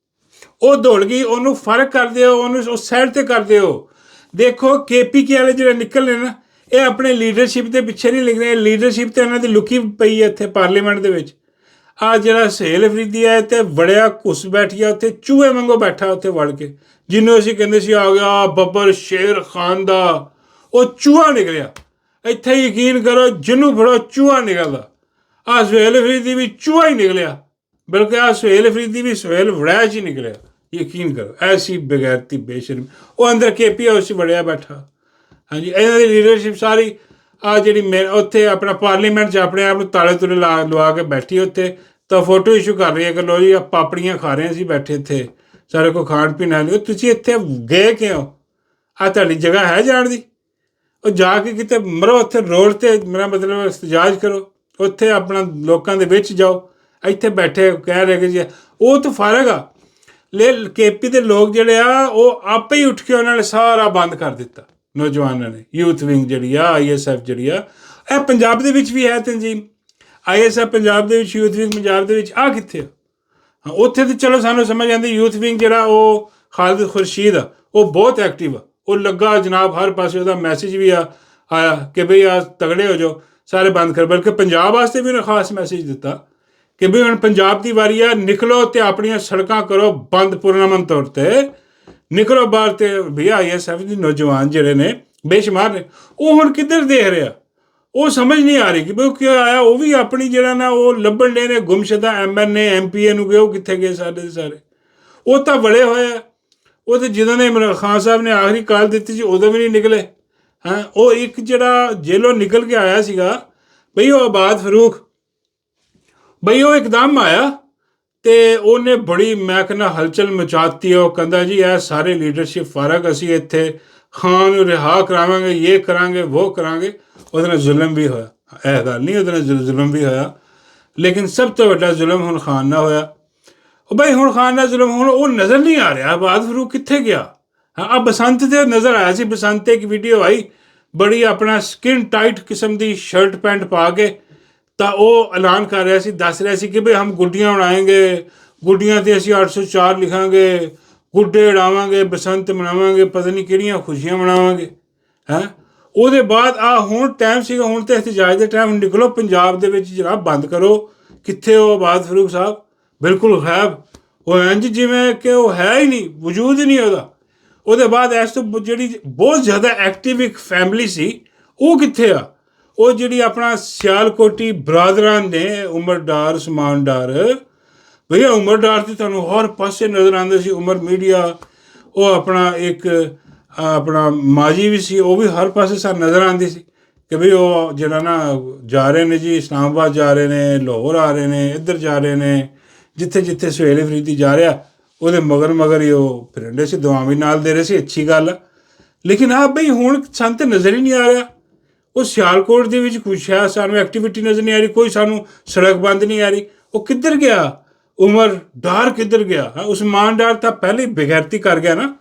ਉਹ ਦੌੜ ਗਈ, ਉਹਨੂੰ ਫਰਕ ਕਰ ਦਿਓ, ਉਹਨੂੰ ਉਸ ਸਾਈਡ 'ਤੇ ਕਰ ਦਿਓ। ਦੇਖੋ KPK ਵਾਲੇ ਜਿਹੜੇ ਨਿਕਲਨੇ ਨਾ, ਇਹ ਆਪਣੇ ਲੀਡਰਸ਼ਿਪ ਦੇ ਪਿੱਛੇ ਨਹੀਂ ਲਿਖ ਰਹੇ, ਲੀਡਰਸ਼ਿਪ ਤੇ ਇਹਨਾਂ ਦੀ ਲੁਕੀ ਪਈ ਹੈ ਇੱਥੇ ਪਾਰਲੀਮੈਂਟ ਦੇ ਵਿੱਚ। ਆਹ ਜਿਹੜਾ ਸੁਹੇਲ ਅਫਰੀਦੀ ਹੈ ਤੇ ਵੜਿਆ ਘੁੱਸ ਬੈਠਿਆ ਉੱਥੇ, ਚੂਹੇ ਵਾਂਗੂ ਬੈਠਾ ਉੱਥੇ ਵੜ ਕੇ, ਜਿਹਨੂੰ ਅਸੀਂ ਕਹਿੰਦੇ ਸੀ ਆ ਗਿਆ ਬੱਬਰ ਸ਼ੇਰ ਖਾਨ ਦਾ, ਉਹ ਚੂਹਾ ਨਿਕਲਿਆ। ਇੱਥੇ ਯਕੀਨ ਕਰੋ, ਜਿਹਨੂੰ ਫੜੋ ਚੂਹਾ ਨਿਕਲਦਾ। ਆਹ ਸੁਹੇਲ ਅਫਰੀਦੀ ਵੀ ਚੂਹਾ ਹੀ ਨਿਕਲਿਆ, ਬਲਕਿ ਆਹ ਸੁਹੇਲ ਅਫਰੀਦੀ ਵੀ ਸੁਹੇਲ ਵੜੈਚ ਹੀ ਨਿਕਲਿਆ। ਯਕੀਨ ਕਰੋ, ਐਸੀ ਬਗੈਰਤੀ ਬੇਸ਼ਰਮ, ਉਹ ਅੰਦਰ KP ਹਾਊਸ 'ਚ ਵੜਿਆ ਬੈਠਾ। ਹਾਂਜੀ, ਇਹਨਾਂ ਦੀ ਲੀਡਰਸ਼ਿਪ ਸਾਰੀ ਆ ਜਿਹੜੀ ਉੱਥੇ ਆਪਣਾ ਪਾਰਲੀਮੈਂਟ 'ਚ ਆਪਣੇ ਆਪ ਨੂੰ ਤਾਲੇ ਤੁਲੇ ਲਵਾ ਕੇ ਬੈਠੀ ਉੱਥੇ, ਤਾਂ ਫੋਟੋ ਇਸ਼ੂ ਕਰ ਰਹੀ ਹੈ ਕਿ ਲੋ ਜੀ ਪਾਪੜੀਆਂ ਖਾ ਰਹੇ ਅਸੀਂ ਬੈਠੇ ਇੱਥੇ, ਸਾਰੇ ਕੋਲ ਖਾਣ ਪੀਣ ਵਾਲੀ। ਤੁਸੀਂ ਇੱਥੇ ਗਏ ਕਿਉਂ? ਆ ਤੁਹਾਡੀ ਜਗ੍ਹਾ ਹੈ ਜਾਣ ਦੀ? ਉਹ ਜਾ ਕੇ ਕਿਤੇ ਮਰੋ ਉੱਥੇ ਰੋਡ 'ਤੇ, ਮੇਰਾ ਮਤਲਬ ਇਖਤਜਾਜ ਕਰੋ, ਉੱਥੇ ਆਪਣਾ ਲੋਕਾਂ ਦੇ ਵਿੱਚ ਜਾਓ। ਇੱਥੇ ਬੈਠੇ ਕਹਿ ਰਹੇ ਕਿ ਜੀ ਉਹ ਤਾਂ ਫਰਕ ਆ। KP ਦੇ ਲੋਕ ਜਿਹੜੇ ਆ ਉਹ ਆਪੇ ਹੀ ਉੱਠ ਕੇ ਉਹਨਾਂ ਨੇ ਸਾਰਾ ਬੰਦ ਕਰ ਦਿੱਤਾ। ਨੌਜਵਾਨਾਂ ਨੇ ਯੂਥ ਵਿੰਗ ਜਿਹੜੀ ਆ ISF ਜਿਹੜੀ ਆ, ਇਹ ਪੰਜਾਬ ਦੇ ਵਿੱਚ ਵੀ ਹੈ ਤਨਜ਼ੀਮ ISF ਪੰਜਾਬ ਦੇ ਵਿੱਚ, ਯੂਥ ਵਿੰਗ ਪੰਜਾਬ ਦੇ ਵਿੱਚ। ਆ ਕਿੱਥੇ ਆ? ਹਾਂ ਉੱਥੇ ਤਾਂ ਚਲੋ ਸਾਨੂੰ ਸਮਝ ਆਉਂਦੀ, ਯੂਥ ਵਿੰਗ ਜਿਹੜਾ ਉਹ ਖਾਲਿਦ ਖੁਰਸ਼ੀਦ ਆ, ਉਹ ਬਹੁਤ ਐਕਟਿਵ ਆ, ਉਹ ਲੱਗਾ ਜਨਾਬ ਹਰ ਪਾਸੇ। ਉਹਦਾ ਮੈਸੇਜ ਵੀ ਆਇਆ ਕਿ ਬਈ ਆ ਤਗੜੇ ਹੋ ਜਾਓ, ਸਾਰੇ ਬੰਦ ਕਰ। ਬਲਕਿ ਪੰਜਾਬ ਵਾਸਤੇ ਵੀ ਉਹਨੇ ਖਾਸ ਮੈਸੇਜ ਦਿੱਤਾ ਕਿ ਬਈ ਹੁਣ ਪੰਜਾਬ ਦੀ ਵਾਰੀ ਆ, ਨਿਕਲੋ ਅਤੇ ਆਪਣੀਆਂ ਸੜਕਾਂ ਕਰੋ ਬੰਦ ਪੁਰਨਾਮਨ ਤੌਰ 'ਤੇ, ਨਿਕਲੋ ਬਾਹਰ। ਤੇ ਭਈਆ ISF ਦੇ ਨੌਜਵਾਨ ਜਿਹੜੇ ਨੇ ਬੇਸ਼ੁਮਾਰ ਨੇ, ਉਹ ਹੁਣ ਕਿੱਧਰ ਦੇਖ ਰਿਹਾ? ਉਹ ਸਮਝ ਨਹੀਂ ਆ ਰਹੀ ਕਿ ਬਈ ਉਹ ਕਿਉਂ ਆਇਆ। ਉਹ ਵੀ ਆਪਣੀ ਜਿਹੜਾ ਨਾ ਉਹ ਲੱਭਣ ਡੇ ਨੇ ਗੁੰਮਸ਼ੁਦਾ MNA MPA ਨੂੰ, ਕਿ ਉਹ ਕਿੱਥੇ ਗਏ ਸਾਡੇ ਸਾਰੇ। ਉਹ ਤਾਂ ਬੜੇ ਹੋਏ ਆ, ਉਹ ਤਾਂ ਜਦੋਂ ਨੇ ਇਮਰਾਨ ਖਾਨ ਸਾਹਿਬ ਨੇ ਆਖਰੀ ਕਾਲ ਦਿੱਤੀ ਸੀ ਉਦੋਂ ਵੀ ਨਹੀਂ ਨਿਕਲੇ। ਹਾਂ, ਉਹ ਇੱਕ ਜਿਹੜਾ ਜੇਲੋਂ ਨਿਕਲ ਕੇ ਆਇਆ ਸੀਗਾ ਬਈ, ਉਹ ਆਬਾਦ ਫਰੂਕ ਬਈ, ਉਹ ਇੱਕਦਮ ਆਇਆ ਅਤੇ ਉਹਨੇ ਬੜੀ ਮੈਂ ਕਹਿੰਦਾ ਹਲਚਲ ਮਚਾਤੀ। ਉਹ ਕਹਿੰਦਾ ਜੀ ਇਹ ਸਾਰੇ ਲੀਡਰਸ਼ਿਪ ਫਰਕ, ਅਸੀਂ ਇੱਥੇ ਖਾਨ ਨੂੰ ਰਿਹਾ ਕਰਾਵਾਂਗੇ, ਇਹ ਕਰਾਂਗੇ ਉਹ ਕਰਾਂਗੇ। ਉਹਦੇ ਨਾਲ ਜ਼ੁਲਮ ਵੀ ਹੋਇਆ, ਇਹ ਗੱਲ ਨਹੀਂ, ਉਹਦੇ ਨਾਲ ਜ਼ੁਲਮ ਵੀ ਹੋਇਆ। ਲੇਕਿਨ ਸਭ ਤੋਂ ਵੱਡਾ ਜ਼ੁਲਮ ਹੁਣ ਖਾਨ ਨਾਲ ਹੋਇਆ। ਉਹ ਬਈ ਹੁਣ ਖਾਨ ਨਾਲ ਜ਼ੁਲਮ ਹੁਣ ਉਹ ਨਜ਼ਰ ਨਹੀਂ ਆ ਰਿਹਾ। ਆਬਾਦ ਫਰੂਕ ਕਿੱਥੇ ਗਿਆ? ਹਾਂ, ਆ ਬਸੰਤ 'ਤੇ ਨਜ਼ਰ ਆਇਆ ਸੀ। ਬਸੰਤ 'ਤੇ ਇੱਕ ਵੀਡੀਓ ਆਈ, ਬੜੀ ਆਪਣਾ ਸਕਿਨ ਟਾਈਟ ਕਿਸਮ ਦੀ ਸ਼ਰਟ ਪੈਂਟ ਪਾ ਕੇ, ਤਾਂ ਉਹ ਐਲਾਨ ਕਰ ਰਿਹਾ ਸੀ, ਦੱਸ ਰਿਹਾ ਸੀ ਕਿ ਬਈ ਹਮ ਗੁੱਡੀਆਂ ਉਡਾਏਂਗੇ, ਗੁੱਡੀਆਂ 'ਤੇ ਅਸੀਂ 804 ਲਿਖਾਂਗੇ, ਗੁੱਡੇ ਉਡਾਵਾਂਗੇ, ਬਸੰਤ ਮਨਾਵਾਂਗੇ, ਪਤਾ ਨਹੀਂ ਕਿਹੜੀਆਂ ਖੁਸ਼ੀਆਂ ਮਨਾਵਾਂਗੇ। ਹੈਂ, ਉਹਦੇ ਬਾਅਦ ਹੁਣ ਟਾਈਮ ਸੀਗਾ, ਹੁਣ ਤਾਂ ਇhtਜਾਜ ਦੇ ਟਾਈਮ, ਨਿਕਲੋ ਪੰਜਾਬ ਦੇ ਵਿੱਚ ਜਨਾਬ ਬੰਦ ਕਰੋ। ਕਿੱਥੇ ਉਹ ਆਬਾਦ ਫਰੂਕ ਸਾਹਿਬ? ਬਿਲਕੁਲ ਗਾਇਬ। ਉਹ ਇੰਝ ਜਿਵੇਂ ਕਿ ਉਹ ਹੈ ਹੀ ਨਹੀਂ, ਵਜੂਦ ਹੀ ਨਹੀਂ ਉਹਦਾ। ਉਹਦੇ ਬਾਅਦ ਇਸ ਤੋਂ ਜਿਹੜੀ ਬਹੁਤ ਜ਼ਿਆਦਾ ਐਕਟਿਵ ਇੱਕ ਫੈਮਿਲੀ ਸੀ, ਉਹ ਕਿੱਥੇ ਆ? ਉਹ ਜਿਹੜੀ ਆਪਣਾ ਸਿਆਲਕੋਟੀ ਬਰਾਦਰਾਂ ਨੇ, ਉਮਰ ਡਾਰ ਉਸਮਾਨ ਡਾਰ, ਭਈਆ ਉਮਰ ਡਾਰ ਤੇ ਤੁਹਾਨੂੰ ਹਰ ਪਾਸੇ ਨਜ਼ਰ ਆਉਂਦੇ ਸੀ। ਉਮਰ ਮੀਡੀਆ, ਉਹ ਆਪਣਾ ਇੱਕ ਆਪਣਾ ਮਾਜੀ ਵੀ ਸੀ, ਉਹ ਵੀ ਹਰ ਪਾਸੇ ਸਾਨੂੰ ਨਜ਼ਰ ਆਉਂਦੀ ਸੀ ਕਿ ਬਈ ਉਹ ਜਿਹੜਾ ਨਾ ਜਾ ਰਹੇ ਨੇ ਜੀ, ਇਸਲਾਮਾਬਾਦ ਜਾ ਰਹੇ ਨੇ, ਲਾਹੌਰ ਆ ਰਹੇ ਨੇ, ਇੱਧਰ ਜਾ ਰਹੇ ਨੇ, ਜਿੱਥੇ ਜਿੱਥੇ ਸੁਹੇਲ ਅਫਰੀਦੀ ਜਾ ਰਿਹਾ ਉਹਦੇ ਮਗਰ ਹੀ ਉਹ ਫਿਰੰਡੇ ਸੀ, ਦੁਆ ਵੀ ਨਾਲ ਦੇ ਰਹੇ ਸੀ, ਅੱਛੀ ਗੱਲ ਆ। ਲੇਕਿਨ ਹਾਂ ਬਈ ਹੁਣ ਸਾਨੂੰ ਤਾਂ ਨਜ਼ਰ ਹੀ ਨਹੀਂ ਆ ਰਿਹਾ। ਉਹ ਸਿਆਲਕੋਟ ਦੇ ਵਿੱਚ ਕੁਛ ਹੈ, ਸਾਨੂੰ ਐਕਟੀਵਿਟੀ ਨਜ਼ਰ ਨਹੀਂ ਆ ਰਹੀ, ਕੋਈ ਸਾਨੂੰ ਸੜਕ ਬੰਦ ਨਹੀਂ ਆ ਰਹੀ। ਉਹ ਕਿੱਧਰ ਗਿਆ? ਉਮਰ ਡਾਰ ਕਿੱਧਰ ਗਿਆ? ਹਾਂ, ਉਸਮਾਨ ਡਾਰ ਤਾਂ ਪਹਿਲੇ ਹੀ ਬੇਗੈਰਤੀ ਕਰ ਗਿਆ ਨਾ।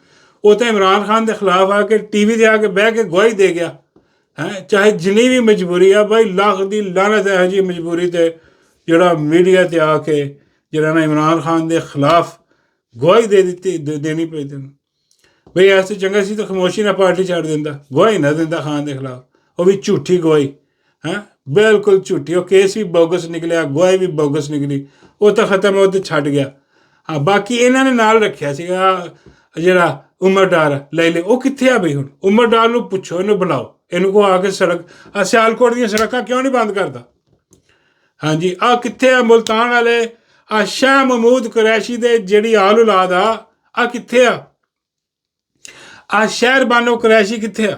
ਉਹ ਤਾਂ ਇਮਰਾਨ ਖਾਨ ਦੇ ਖਿਲਾਫ ਆ ਕੇ TV 'ਤੇ ਆ ਕੇ ਬਹਿ ਕੇ ਗਵਾਹੀ ਦੇ ਗਿਆ ਹੈ। ਚਾਹੇ ਜਿੰਨੀ ਵੀ ਮਜਬੂਰੀ ਆ ਬਾਈ, ਲੱਖ ਦੀ ਲਾਹਨਤ ਇਹੋ ਜਿਹੀ ਮਜਬੂਰੀ 'ਤੇ ਜਿਹੜਾ ਮੀਡੀਆ 'ਤੇ ਆ ਕੇ ਜਿਹੜਾ ਨਾ ਇਮਰਾਨ ਖਾਨ ਦੇ ਖਿਲਾਫ ਗਵਾਹੀ ਦੇਣੀ ਪਈ ਤੈਨੂੰ। ਬਈ ਐਸ ਤੋਂ ਚੰਗਾ ਸੀ ਤਾਂ ਖਾਮੋਸ਼ੀ ਨਾਲ ਪਾਰਟੀ ਛੱਡ ਦਿੰਦਾ, ਗਵਾਹੀ ਨਾ ਦਿੰਦਾ ਖਾਨ ਦੇ ਖਿਲਾਫ, ਉਹ ਵੀ ਝੂਠੀ ਗਵਾਹੀ, ਹੈਂ, ਬਿਲਕੁਲ ਝੂਠੀ। ਉਹ ਕੇਸ ਵੀ ਬੋਗਸ ਨਿਕਲਿਆ, ਗਵਾਹੀ ਵੀ ਬੋਗਸ ਨਿਕਲੀ, ਉਹ ਤਾਂ ਖਤਮ, ਉਹ ਤਾਂ ਛੱਡ ਗਿਆ। ਹਾਂ, ਬਾਕੀ ਇਹਨਾਂ ਨੇ ਨਾਲ ਰੱਖਿਆ ਸੀਗਾ ਜਿਹੜਾ ਉਮਰਡਾਰ ਲੈ ਲੈ, ਉਹ ਕਿੱਥੇ ਆ ਬਈ? ਹੁਣ ਉਮਰਡਾਰ ਨੂੰ ਪੁੱਛੋ, ਇਹਨੂੰ ਬੁਲਾਓ, ਇਹਨੂੰ ਕੋ ਆ ਕੇ ਸਿਆਲਕੋਟ ਦੀਆਂ ਸੜਕਾਂ ਕਿਉਂ ਨਹੀਂ ਬੰਦ ਕਰਦਾ? ਹਾਂਜੀ, ਆਹ ਕਿੱਥੇ ਆ ਮੁਲਤਾਨ ਵਾਲੇ ਸ਼ਾਹ ਮਹਿਮੂਦ ਕੁਰੈਸ਼ੀ ਦੇ ਜਿਹੜੀ ਆਲ ਔਲਾਦ ਆ ਕਿੱਥੇ ਆ? ਸ਼ਹਿਰ ਬਾਨੋ ਕੁਰੈਸ਼ੀ ਕਿੱਥੇ ਆ?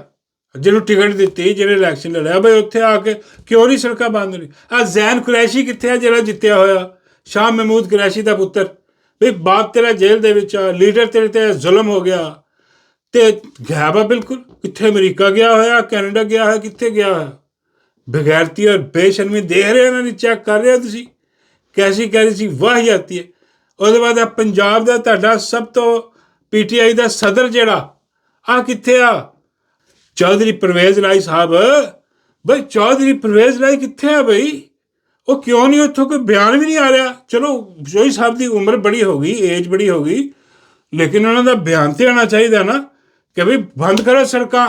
ਜਿਹਨੂੰ ਟਿਕਟ ਦਿੱਤੀ, ਜਿਹਨੇ ਇਲੈਕਸ਼ਨ ਲੜਿਆ, ਬਈ ਉੱਥੇ ਆ ਕੇ ਕਿਉਂ ਨਹੀਂ ਸੜਕਾਂ ਬੰਦ ਹੋਈ? ਜ਼ੈਨ ਕੁਰੈਸ਼ੀ ਕਿੱਥੇ ਆ ਜਿਹੜਾ ਜਿੱਤਿਆ ਹੋਇਆ, ਸ਼ਾਹ ਮਹਿਮੂਦ ਕੁਰੈਸ਼ੀ ਦਾ ਪੁੱਤਰ? ਬਈ ਬਾਪ ਤੇਰਾ ਜੇਲ੍ਹ ਦੇ ਵਿੱਚ ਆ, ਲੀਡਰ ਤੇਰੇ ਤੇ ਜ਼ੁਲਮ ਹੋ ਗਿਆ ਤੇ ਗਾਇਬ ਆ ਬਿਲਕੁਲ। ਕਿੱਥੇ ਅਮਰੀਕਾ ਗਿਆ ਹੋਇਆ, ਕੈਨੇਡਾ ਗਿਆ ਹੋਇਆ, ਕਿੱਥੇ ਗਿਆ ਹੋਇਆ? ਬਗੈਰਤੀ ਔਰ ਬੇਸ਼ਰਮੀ ਦੇਖ ਰਹੇ ਇਹਨਾਂ ਦੀ, ਚੈੱਕ ਕਰ ਰਹੇ ਹੋ ਤੁਸੀਂ ਕੈਸੀ ਸੀ ਵਾਹੀਆਤੀ ਹੈ। ਉਹਦੇ ਬਾਅਦ ਆ ਪੰਜਾਬ ਦਾ ਤੁਹਾਡਾ ਸਭ ਤੋਂ PTI ਦਾ ਸਦਰ ਜਿਹੜਾ ਕਿੱਥੇ ਆ? ਚੌਧਰੀ ਪਰਵੇਜ਼ ਲਾਈ ਸਾਹਿਬ। ਬਈ ਚੌਧਰੀ ਪਰਵੇਜ਼ ਲਾਈ ਕਿੱਥੇ ਆ ਬਈ? ਉਹ ਕਿਉਂ ਨਹੀਂ? ਉੱਥੋਂ ਕੋਈ ਬਿਆਨ ਵੀ ਨਹੀਂ ਆ ਰਿਹਾ। ਚਲੋ ਜੋਈ ਸਾਹਿਬ ਦੀ ਉਮਰ ਬੜੀ ਹੋ ਗਈ, ਏਜ ਬੜੀ ਹੋ ਗਈ, ਲੇਕਿਨ ਉਹਨਾਂ ਦਾ ਬਿਆਨ ਤੇ ਆਉਣਾ ਚਾਹੀਦਾ ਨਾ ਕਿ ਬਈ ਬੰਦ ਕਰੋ ਸੜਕਾਂ।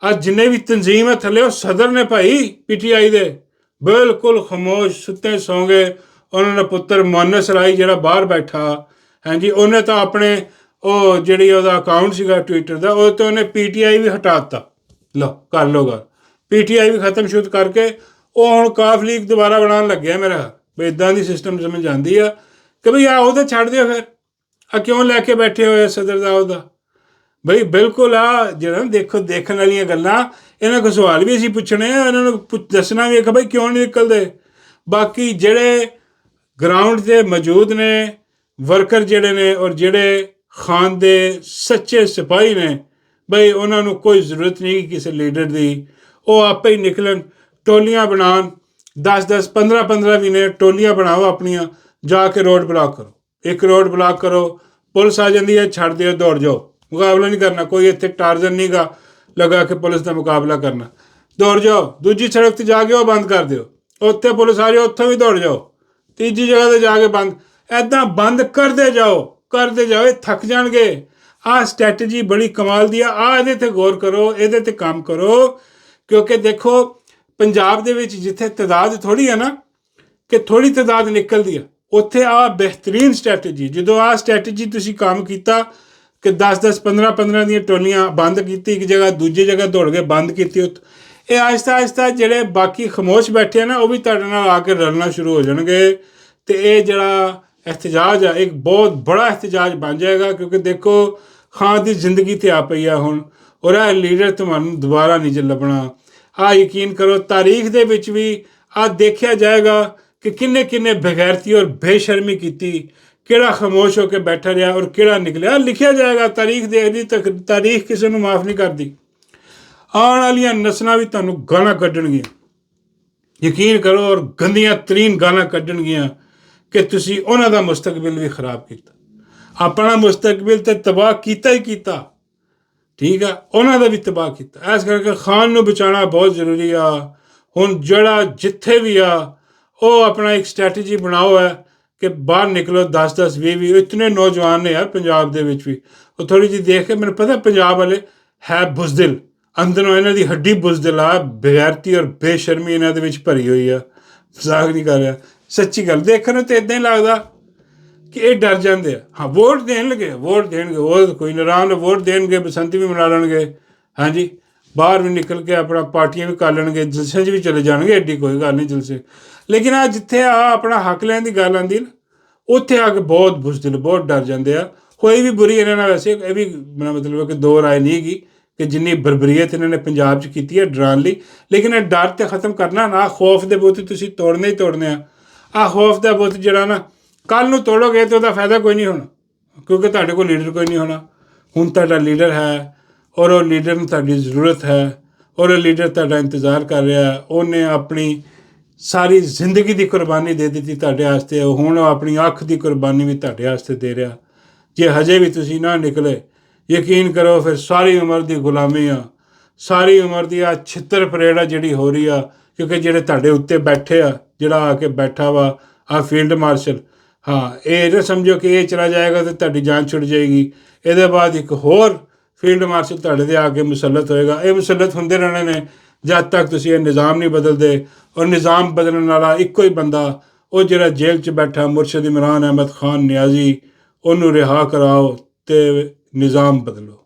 ਅੱਜ ਜਿੰਨੇ ਵੀ ਤਨਜ਼ੀਮ ਹੈ ਥੱਲੇ, ਉਹ ਸਦਰ ਨੇ ਭਾਈ PTI ਦੇ, ਬਿਲਕੁਲ ਖਾਮੋਸ਼, ਸੁੱਤੇ ਸੌਂ ਗਏ। ਉਹਨਾਂ ਦਾ ਪੁੱਤਰ ਮੁਅੰਨਸ ਰਾਈ ਜਿਹੜਾ ਬਾਹਰ ਬੈਠਾ, ਹਾਂਜੀ, ਉਹਨੇ ਤਾਂ ਆਪਣੇ ਉਹ ਜਿਹੜੀ ਉਹਦਾ ਅਕਾਊਂਟ ਸੀਗਾ ਟਵਿੱਟਰ ਦਾ, ਉਹ ਤੋਂ ਉਹਨੇ PTI ਵੀ ਹਟਾ ਦਿੱਤਾ। ਲਓ ਕਰ ਲਓ ਗੱਲ, PTI ਵੀ ਖਤਮ ਸ਼ੁੱਧ ਕਰਕੇ ਉਹ ਹੁਣ ਕਾਫ ਲੀਗ ਦੁਬਾਰਾ ਬਣਾਉਣ ਲੱਗਿਆ ਮੇਰਾ। ਬਈ ਇੱਦਾਂ ਦੀ ਸਿਸਟਮ ਸਮਝ ਆਉਂਦੀ ਆ ਕਿ ਬਈ ਉਹਦਾ ਛੱਡ ਦਿਓ, ਫਿਰ ਕਿਉਂ ਲੈ ਕੇ ਬੈਠੇ ਹੋਏ ਸਦਰ ਦਾ ਉਹਦਾ? ਬਈ ਬਿਲਕੁਲ ਜਿਹੜਾ ਦੇਖੋ ਦੇਖਣ ਵਾਲੀਆਂ ਗੱਲਾਂ, ਇਹਨਾਂ ਕੋਲ ਸਵਾਲ ਵੀ ਅਸੀਂ ਪੁੱਛਣੇ ਆ, ਇਹਨਾਂ ਨੂੰ ਦੱਸਣਾ ਵੀ ਹੈ ਕਿ ਬਈ ਕਿਉਂ ਨਹੀਂ ਨਿਕਲਦੇ। ਬਾਕੀ ਜਿਹੜੇ ਗਰਾਊਂਡ 'ਤੇ ਮੌਜੂਦ ਨੇ ਵਰਕਰ ਜਿਹੜੇ ਨੇ, ਔਰ ਜਿਹੜੇ ਖਾਨ ਦੇ ਸੱਚੇ ਸਿਪਾਹੀ ਨੇ, ਬਈ ਉਹਨਾਂ ਨੂੰ ਕੋਈ ਜ਼ਰੂਰਤ ਨਹੀਂ ਕਿਸੇ ਲੀਡਰ ਦੀ। ਉਹ ਆਪੇ ਹੀ ਨਿਕਲਣ, ਟੋਲੀਆਂ ਬਣਾਉਣ, 10-10 15-15 ਮਹੀਨੇ ਟੋਲੀਆਂ ਬਣਾਓ ਆਪਣੀਆਂ, ਜਾ ਕੇ ਰੋਡ ਬਲਾਕ ਕਰੋ। ਇੱਕ ਰੋਡ ਬਲਾਕ ਕਰੋ, ਪੁਲਿਸ ਆ ਜਾਂਦੀ ਹੈ, ਛੱਡ ਦਿਓ, ਦੌੜ ਜਾਓ, ਮੁਕਾਬਲਾ ਨਹੀਂ ਕਰਨਾ। ਕੋਈ ਇੱਥੇ ਟਾਰਜ਼ਨ ਨਹੀਂ ਗਾ ਲਗਾ ਕੇ ਪੁਲਿਸ ਦਾ ਮੁਕਾਬਲਾ ਕਰਨਾ, ਦੌੜ ਜਾਓ। ਦੂਜੀ ਸੜਕ 'ਤੇ ਜਾ ਕੇ ਉਹ ਬੰਦ ਕਰ ਦਿਓ, ਉੱਥੇ ਪੁਲਿਸ ਆ ਜਾਓ, ਉੱਥੋਂ ਵੀ ਦੌੜ ਜਾਓ। ਤੀਜੀ ਜਗ੍ਹਾ 'ਤੇ ਜਾ ਕੇ ਬੰਦ, ਇੱਦਾਂ ਬੰਦ ਕਰਦੇ ਜਾਓ। ਇਹ ਥੱਕ ਜਾਣਗੇ। ਸਟ੍ਰੈਟਜੀ ਬੜੀ ਕਮਾਲ ਦੀ ਆ। ਇਹਦੇ 'ਤੇ ਗੌਰ ਕਰੋ, ਇਹਦੇ 'ਤੇ ਕੰਮ ਕਰੋ, ਕਿਉਂਕਿ ਦੇਖੋ ਪੰਜਾਬ ਦੇ ਵਿੱਚ ਜਿੱਥੇ ਤਾਦਾਦ ਥੋੜ੍ਹੀ ਆ ਨਾ, ਕਿ ਥੋੜ੍ਹੀ ਤਾਦਾਦ ਨਿਕਲਦੀ ਆ, ਉੱਥੇ ਬਿਹਤਰੀਨ ਸਟ੍ਰੈਟਜੀ। ਜਦੋਂ ਸਟ੍ਰੈਟਜੀ ਤੁਸੀਂ ਕੰਮ ਕੀਤਾ ਕਿ 10-10 15-15 ਦੀਆਂ ਟੋਲੀਆਂ ਬੰਦ ਕੀਤੀ, ਇੱਕ ਜਗ੍ਹਾ ਦੂਜੀ ਜਗ੍ਹਾ ਦੌੜ ਕੇ ਬੰਦ ਕੀਤੀ, ਇਹ ਆਹਿਸਤਾ ਜਿਹੜੇ ਬਾਕੀ ਖਾਮੋਸ਼ ਬੈਠੇ ਆ ਨਾ, ਉਹ ਵੀ ਤੁਹਾਡੇ ਨਾਲ ਆ ਕੇ ਰਲਣਾ ਸ਼ੁਰੂ ਹੋ ਜਾਣਗੇ। ਅਤੇ ਇਹ ਜਿਹੜਾ ਇਹਤਜਾਜ ਆ, ਇੱਕ ਬਹੁਤ ਬੜਾ ਇਹਤਜਾਜ ਬਣ ਜਾਏਗਾ। ਕਿਉਂਕਿ ਦੇਖੋ ਖਾਨ ਦੀ ਜ਼ਿੰਦਗੀ 'ਤੇ ਆ ਪਈ ਆ ਹੁਣ, ਔਰ ਇਹ ਲੀਡਰ ਤੁਹਾਨੂੰ ਦੁਬਾਰਾ ਨਹੀਂ ਲੱਭਣਾ। ਯਕੀਨ ਕਰੋ, ਤਾਰੀਖ ਦੇ ਵਿੱਚ ਵੀ ਦੇਖਿਆ ਜਾਏਗਾ ਕਿ ਕਿੰਨੇ ਬਗੈਰਤੀ ਔਰ ਬੇਸ਼ਰਮੀ ਕੀਤੀ, ਕਿਹੜਾ ਖਾਮੋਸ਼ ਹੋ ਕੇ ਬੈਠਾ ਰਿਹਾ ਔਰ ਕਿਹੜਾ ਨਿਕਲਿਆ। ਲਿਖਿਆ ਜਾਏਗਾ, ਤਾਰੀਖ ਦੇਖਦੀ, ਤਾਰੀਖ ਕਿਸੇ ਨੂੰ ਮਾਫ ਨਹੀਂ ਕਰਦੀ। ਆਉਣ ਵਾਲੀਆਂ ਨਸਲਾਂ ਵੀ ਤੁਹਾਨੂੰ ਗਾਲਾਂ ਕੱਢਣਗੀਆਂ, ਯਕੀਨ ਕਰੋ, ਔਰ ਗੰਦੀਆਂ ਤਰੀਨ ਗਾਲਾਂ ਕੱਢਣਗੀਆਂ ਕਿ ਤੁਸੀਂ ਉਹਨਾਂ ਦਾ ਮੁਸਤਕਬਲ ਵੀ ਖਰਾਬ ਕੀਤਾ, ਆਪਣਾ ਮੁਸਤਕਬਲ ਤਾਂ ਤਬਾਹ ਕੀਤਾ ਹੀ ਕੀਤਾ, ਠੀਕ ਆ, ਉਹਨਾਂ ਦਾ ਵੀ ਤਬਾਹ ਕੀਤਾ। ਇਸ ਕਰਕੇ ਖਾਨ ਨੂੰ ਬਚਾਉਣਾ ਬਹੁਤ ਜ਼ਰੂਰੀ ਆ। ਹੁਣ ਜਿਹੜਾ ਜਿੱਥੇ ਵੀ ਆ, ਉਹ ਆਪਣਾ ਇੱਕ ਸਟ੍ਰੈਟਜੀ ਬਣਾਓ ਹੈ ਕਿ ਬਾਹਰ ਨਿਕਲੋ। 10-10 20 ਇਤਨੇ ਨੌਜਵਾਨ ਨੇ ਯਾਰ ਪੰਜਾਬ ਦੇ ਵਿੱਚ ਵੀ। ਉਹ ਥੋੜ੍ਹੀ ਜਿਹੀ ਦੇਖ ਕੇ ਮੈਨੂੰ ਪਤਾ ਪੰਜਾਬ ਵਾਲੇ ਹੈ ਬੁਜ਼ਦਿਲ, ਅੰਦਰੋਂ ਇਹਨਾਂ ਦੀ ਹੱਡੀ ਬੁਜ਼ਦਿਲ ਆ, ਬਗੈਰਤੀ ਔਰ ਬੇਸ਼ਰਮੀ ਇਹਨਾਂ ਦੇ ਵਿੱਚ ਭਰੀ ਹੋਈ ਆ। ਮਜ਼ਾਕ ਨਹੀਂ ਕਰ ਰਿਹਾ, ਸੱਚੀ ਗੱਲ। ਦੇਖਣ ਨੂੰ ਤਾਂ ਇੱਦਾਂ ਹੀ ਲੱਗਦਾ ਕਿ ਇਹ ਡਰ ਜਾਂਦੇ ਆ। ਵੋਟ ਦੇਣਗੇ, ਉਹ ਕੋਈ ਨਾਰਾਜ਼ ਵੋਟ ਦੇਣਗੇ, ਬਸੰਤੀ ਵੀ ਮਨਾ ਲੈਣਗੇ, ਹਾਂਜੀ, ਬਾਹਰ ਵੀ ਨਿਕਲ ਕੇ ਆਪਣਾ ਪਾਰਟੀਆਂ ਵੀ ਕਰ ਲੈਣਗੇ, ਜਲਸੇ 'ਚ ਵੀ ਚਲੇ ਜਾਣਗੇ, ਐਡੀ ਕੋਈ ਗੱਲ ਨਹੀਂ ਜਲਸੇ। ਲੇਕਿਨ ਜਿੱਥੇ ਆਪਣਾ ਹੱਕ ਲੈਣ ਦੀ ਗੱਲ ਆਉਂਦੀ ਨਾ, ਉੱਥੇ ਆ ਕੇ ਬਹੁਤ ਬੁਜ਼ਦਿਲ, ਬਹੁਤ ਡਰ ਜਾਂਦੇ ਆ। ਹੋਈ ਵੀ ਬੁਰੀ ਇਹਨਾਂ ਨਾਲ ਵੈਸੇ, ਇਹ ਵੀ ਮੇਰਾ ਮਤਲਬ ਹੈ ਕਿ ਦੋ ਰਾਏ ਨਹੀਂ ਹੈਗੀ ਕਿ ਜਿੰਨੀ ਬਰਬਰੀਅਤ ਇਹਨਾਂ ਨੇ ਪੰਜਾਬ 'ਚ ਕੀਤੀ ਹੈ ਡਰਾਉਣ ਲਈ। ਲੇਕਿਨ ਇਹ ਡਰ 'ਤੇ ਖ਼ਤਮ ਕਰਨਾ ਨਾ, ਖੌਫ ਦੇ ਬੁੱਤ ਤੁਸੀਂ ਤੋੜਨੇ ਹੀ ਤੋੜਨੇ ਆ। ਖੌਫ ਦਾ ਬੁੱਤ ਜਿਹੜਾ ਨਾ, ਕੱਲ੍ਹ ਨੂੰ ਤੋੜੋਗੇ ਤਾਂ ਉਹਦਾ ਫਾਇਦਾ ਕੋਈ ਨਹੀਂ ਹੋਣਾ, ਕਿਉਂਕਿ ਤੁਹਾਡੇ ਕੋਲ ਲੀਡਰ ਕੋਈ ਨਹੀਂ ਹੋਣਾ। ਹੁਣ ਤੁਹਾਡਾ ਲੀਡਰ ਹੈ, ਔਰ ਉਹ ਲੀਡਰ ਨੂੰ ਤੁਹਾਡੀ ਜ਼ਰੂਰਤ ਹੈ, ਔਰ ਉਹ ਲੀਡਰ ਤੁਹਾਡਾ ਇੰਤਜ਼ਾਰ ਕਰ ਰਿਹਾ। ਉਹਨੇ ਆਪਣੀ ਸਾਰੀ ਜ਼ਿੰਦਗੀ ਦੀ ਕੁਰਬਾਨੀ ਦੇ ਦਿੱਤੀ ਤੁਹਾਡੇ ਵਾਸਤੇ, ਹੁਣ ਉਹ ਆਪਣੀ ਅੱਖ ਦੀ ਕੁਰਬਾਨੀ ਵੀ ਤੁਹਾਡੇ ਵਾਸਤੇ ਦੇ ਰਿਹਾ। ਜੇ ਹਜੇ ਵੀ ਤੁਸੀਂ ਨਾ ਨਿਕਲੇ, ਯਕੀਨ ਕਰੋ ਫਿਰ ਸਾਰੀ ਉਮਰ ਦੀ ਗੁਲਾਮੀ ਆ, ਸਾਰੀ ਉਮਰ ਦੀ ਆ ਛਿੱਤਰ ਪਰੇਡ ਆ ਜਿਹੜੀ ਹੋ ਰਹੀ ਆ, ਕਿਉਂਕਿ ਜਿਹੜੇ ਤੁਹਾਡੇ ਉੱਤੇ ਬੈਠੇ ਆ, ਜਿਹੜਾ ਆ ਕੇ ਬੈਠਾ ਵਾ ਆ ਫੀਲਡ ਮਾਰਸ਼ਲ, ਹਾਂ ਇਹ ਨਾ ਸਮਝੋ ਕਿ ਇਹ ਚਲਾ ਜਾਏਗਾ ਤੇ ਤੁਹਾਡੀ ਜਾਨ ਛੁੱਟ ਜਾਏਗੀ। ਇਹਦੇ ਬਾਅਦ ਇੱਕ ਹੋਰ ਫੀਲਡ ਮਾਰਸ਼ਲ ਤੁਹਾਡੇ ਦੇ ਆ ਕੇ ਮੁਸੱਲਤ ਹੋਏਗਾ। ਇਹ ਮੁਸੱਲਤ ਹੁੰਦੇ ਰਹਿਣੇ ਨੇ ਜਦ ਤੱਕ ਤੁਸੀਂ ਇਹ ਨਿਜ਼ਾਮ ਨਹੀਂ ਬਦਲਦੇ। ਔਰ ਨਿਜ਼ਾਮ ਬਦਲਣ ਵਾਲਾ ਇੱਕੋ ਹੀ ਬੰਦਾ, ਉਹ ਜਿਹੜਾ ਜੇਲ੍ਹ 'ਚ ਬੈਠਾ ਮੁਰਸ਼ਦ ਇਮਰਾਨ ਅਹਿਮਦ ਖਾਨ ਨਿਆਜ਼ੀ, ਉਹਨੂੰ ਰਿਹਾ ਕਰਾਓ ਤੇ ਨਿਜ਼ਾਮ ਬਦਲੋ।